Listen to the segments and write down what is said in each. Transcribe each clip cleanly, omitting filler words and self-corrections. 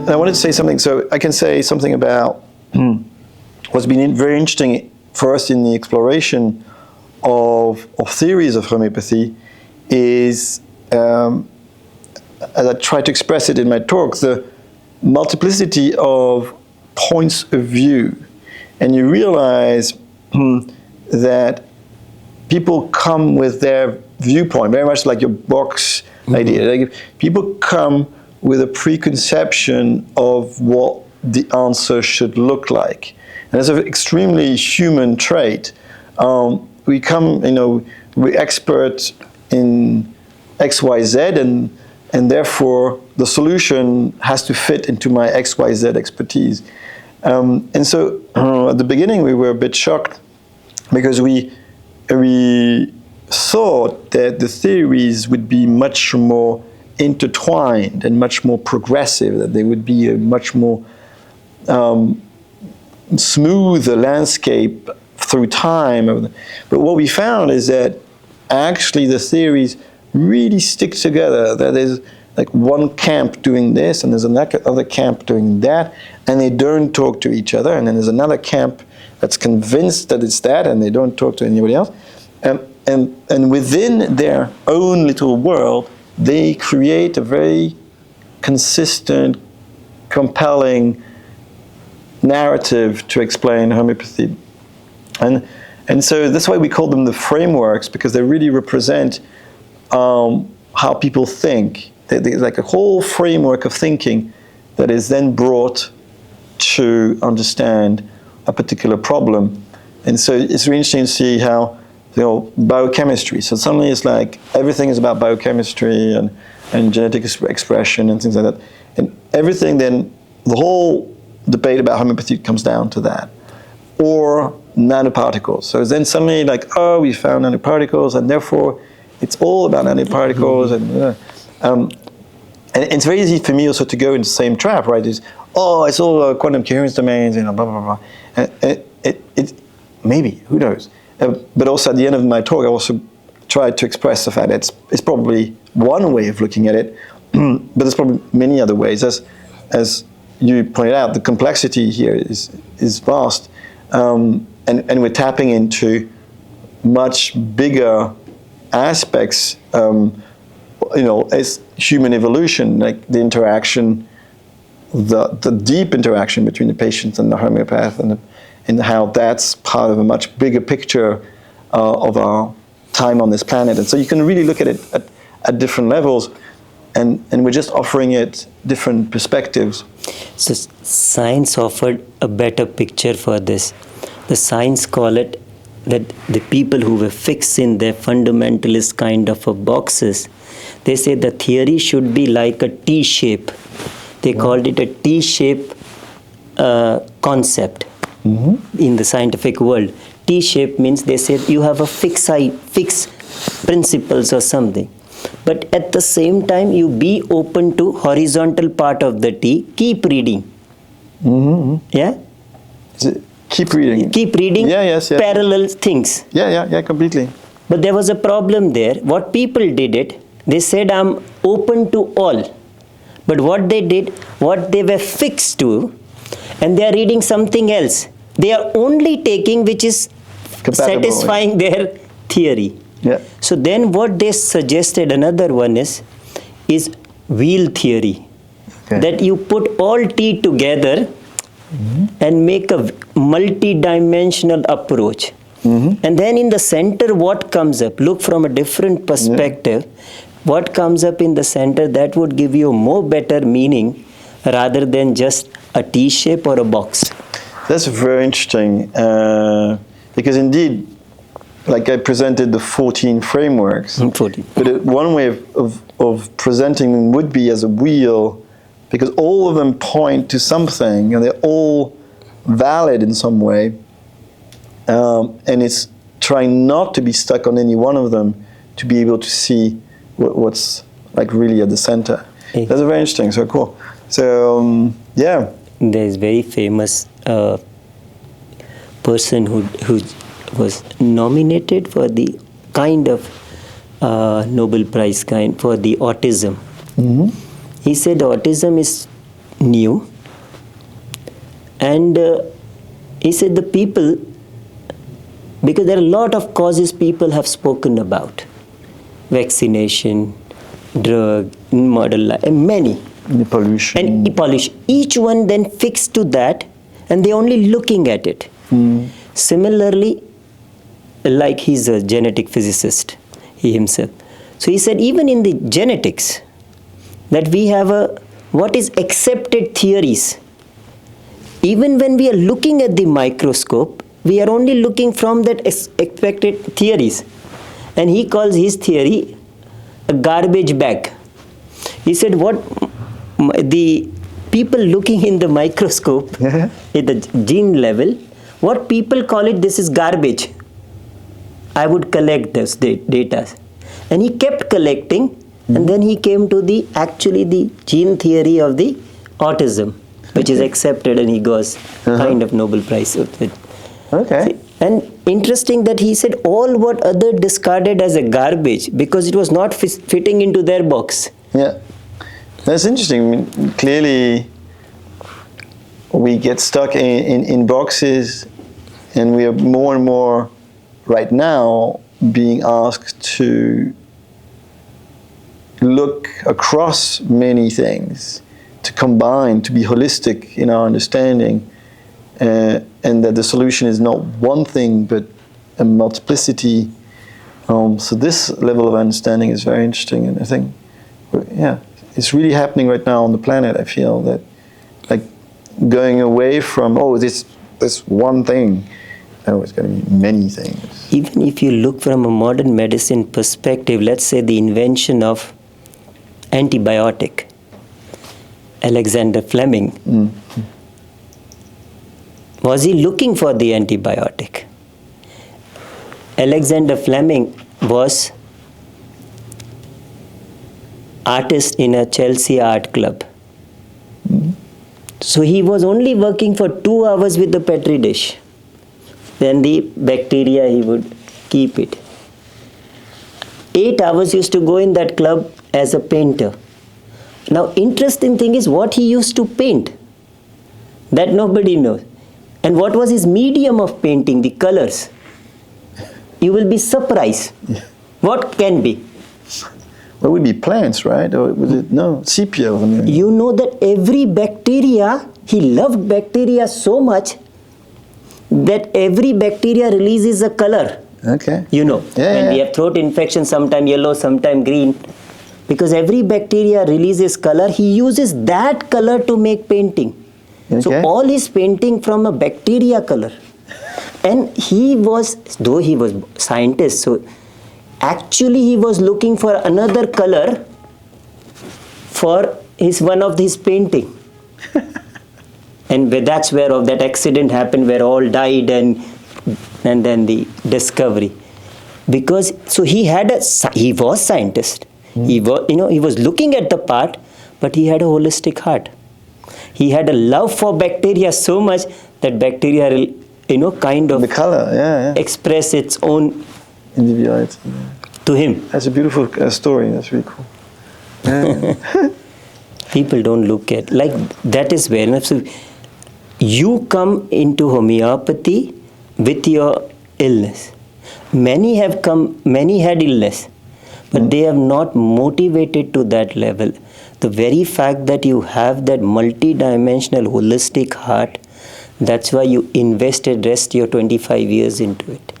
I wanted to say something. So I can say something about what's been very interesting for us in the exploration of theories of homeopathy is, as I try to express it in my talk, the multiplicity of points of view. And you realize that people come with their viewpoint, very much like your box idea. Like, people come with a preconception of what the answer should look like. And it's an extremely human trait. We come, we're experts in X, Y, Z, and therefore the solution has to fit into my X, Y, Z expertise. And so at the beginning we were a bit shocked because we thought that the theories would be much more intertwined and much more progressive, that they would be a much more smoother landscape through time. But what we found is that actually the theories really stick together. That there's like one camp doing this, and there's another camp doing that, and they don't talk to each other. And then there's another camp that's convinced that it's that, and they don't talk to anybody else. And within their own little world, they create a very consistent, compelling narrative to explain homeopathy. And so that's why we call them the frameworks, because they really represent how people think. There's like a whole framework of thinking that is then brought to understand a particular problem. And so it's really interesting to see how, biochemistry. So suddenly it's like everything is about biochemistry and genetic expression and things like that. And everything then, the whole debate about homeopathy comes down to that. Or nanoparticles. So then suddenly like, oh, we found nanoparticles, and therefore it's all about nanoparticles. And it's very easy for me also to go into the same trap, right? It's all quantum coherence domains, blah, blah, blah. And it maybe, who knows? But also at the end of my talk, I also tried to express the fact that it's probably one way of looking at it, but there's probably many other ways. As you pointed out, the complexity here is vast, and we're tapping into much bigger aspects, as human evolution, like the interaction, the deep interaction between the patient and the homeopath, and how that's part of a much bigger picture of our time on this planet. And so you can really look at it at different levels, and we're just offering it different perspectives. So science offered a better picture for this. The science call it that the people who were fixed in their fundamentalist kind of boxes, they say the theory should be like a T shape. They called it a T shape concept in the scientific world. T shape means they said you have a fixed principles or something. But at the same time, you be open to horizontal part of the T. Keep reading. Yeah? Keep reading. Keep reading yes. Parallel things. Yeah, completely. But there was a problem there. What people did it, they said, I'm open to all. But what they did, what they were fixed to, and they are reading something else. They are only taking which is satisfying their theory. Yeah. So then what they suggested, another one is wheel theory. Okay. That you put all T together and make a multi-dimensional approach. And then in the center, what comes up? Look from a different perspective. What comes up in the center, that would give you more better meaning rather than just a T shape or a box. That's very interesting, because indeed, like I presented the 14 frameworks, 14. But one way of presenting them would be as a wheel, because all of them point to something, and they're all valid in some way, and it's trying not to be stuck on any one of them to be able to see what's like really at the center. That's very interesting, so cool. So, yeah. There's very famous person who was nominated for the kind of Nobel Prize kind for the autism. He said autism is new. And he said the people, because there are a lot of causes people have spoken about, vaccination, drug, modern life, and many. Pollution. And pollution. Each one then fixed to that, and they're only looking at it. Similarly, like he's a genetic physicist, he himself. So he said even in the genetics, that we have what is accepted theories. Even when we are looking at the microscope, we are only looking from that expected theories. And he calls his theory a garbage bag. He said what the people looking in the microscope at the gene level, what people call it, this is garbage. I would collect this data. And he kept collecting, and then he came to the gene theory of the autism, which is accepted, and he goes kind of Nobel Prize with it. Okay. And interesting that he said all what other discarded as a garbage because it was not fitting into their box. Yeah. That's interesting. I mean, clearly, we get stuck in boxes, and we are more and more right now being asked to look across many things, to combine, to be holistic in our understanding, and that the solution is not one thing but a multiplicity. So this level of understanding is very interesting, and I think, it's really happening right now on the planet. I feel that, like, going away from this one thing. It's going to be many things. Even if you look from a modern medicine perspective, let's say the invention of antibiotic, Alexander Fleming, was he looking for the antibiotic? Alexander Fleming was artist in a Chelsea art club. So he was only working for 2 hours with the petri dish. Then the bacteria, he would keep it. 8 hours used to go in that club as a painter. Now, interesting thing is what he used to paint. That nobody knows. And what was his medium of painting, the colors? You will be surprised. What can be? Well, it would be plants, right? Or was it, no, sepia? I mean. You know that every bacteria, he loved bacteria so much that every bacteria releases a color. Okay. You know, when we have throat infection, sometime yellow, sometime green. Because every bacteria releases color, he uses that color to make painting. Okay. So all his painting from a bacteria color. And he was, though he was scientist, so actually he was looking for another color for one of his painting. And that's where that accident happened, where all died, and then the discovery. Because so he was scientist. He was looking at the part, but he had a holistic heart. He had a love for bacteria so much that bacteria, kind of the color, express its own individuality to him. That's a beautiful story. That's really cool. Yeah. People don't look at like that is where. So you come into homeopathy with your illness. Many had illness, but they have not motivated to that level. The very fact that you have that multi-dimensional holistic heart, that's why you invested rest your 25 years into it.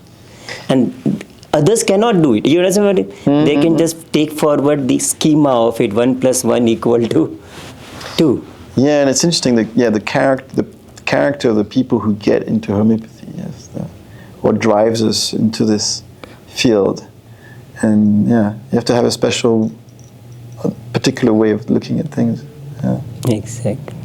And others cannot do it. You understand what I mean? Mm-hmm. They can just take forward the schema of it, 1 + 1 = 2. Yeah, and it's interesting that the character of the people who get into homeopathy is what drives us into this field. And you have to have a particular way of looking at things. Yeah. Exactly.